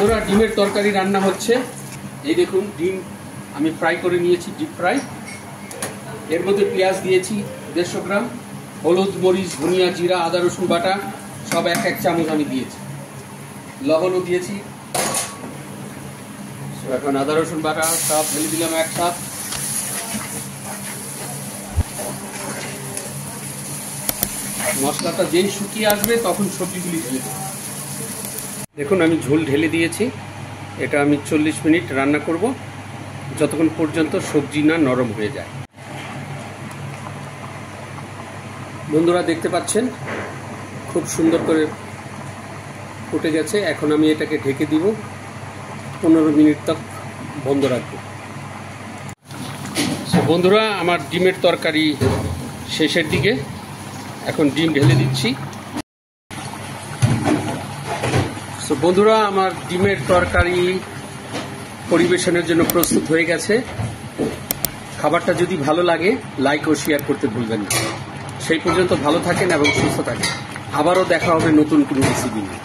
বন্ধুরা ডিমের তরকারি রান্না হচ্ছে। এই দেখুন ডিম আমি ফ্রাই করে নিয়েছি, ডিপ ফ্রাই। এর মধ্যে পেঁয়াজ দিয়েছি 150 গ্রাম, হলুদ, মরিচ, ধনিয়া, জিরা, আদা রসুন বাটা সব এক এক চামচ আমি দিয়েছি, লবণও দিয়েছি। এখন আদা রসুন বাটা সব ঢেলে দিলাম একসাথে। মশলাটা যেই শুকিয়ে আসবে তখন সবজিগুলি ঢেলে দেব। দেখুন আমি ঝোল ঢেলে দিয়েছি। এটা আমি 40 মিনিট রান্না করব, যতক্ষণ পর্যন্ত সবজি না নরম হয়ে যায়। বন্ধুরা দেখতে পাচ্ছেন খুব সুন্দর করে ফুটে গেছে। এখন আমি এটাকে ঢেকে দিব, 15 মিনিট তক বন্ধ রাখবো। বন্ধুরা আমার ডিমের তরকারি শেষের দিকে, এখন ডিম ঢেলে দিচ্ছি। বন্ধুরা আমার ডিমের তরকারি পরিবেশনের জন্য প্রস্তুত হয়ে গেছে। খাবারটা যদি ভালো লাগে লাইক ও শেয়ার করতে ভুলবেন না। সেই পর্যন্ত ভালো থাকেন এবং সুস্থ থাকেন। আবারও দেখা হবে নতুন কোনো রেসিপি নিয়ে।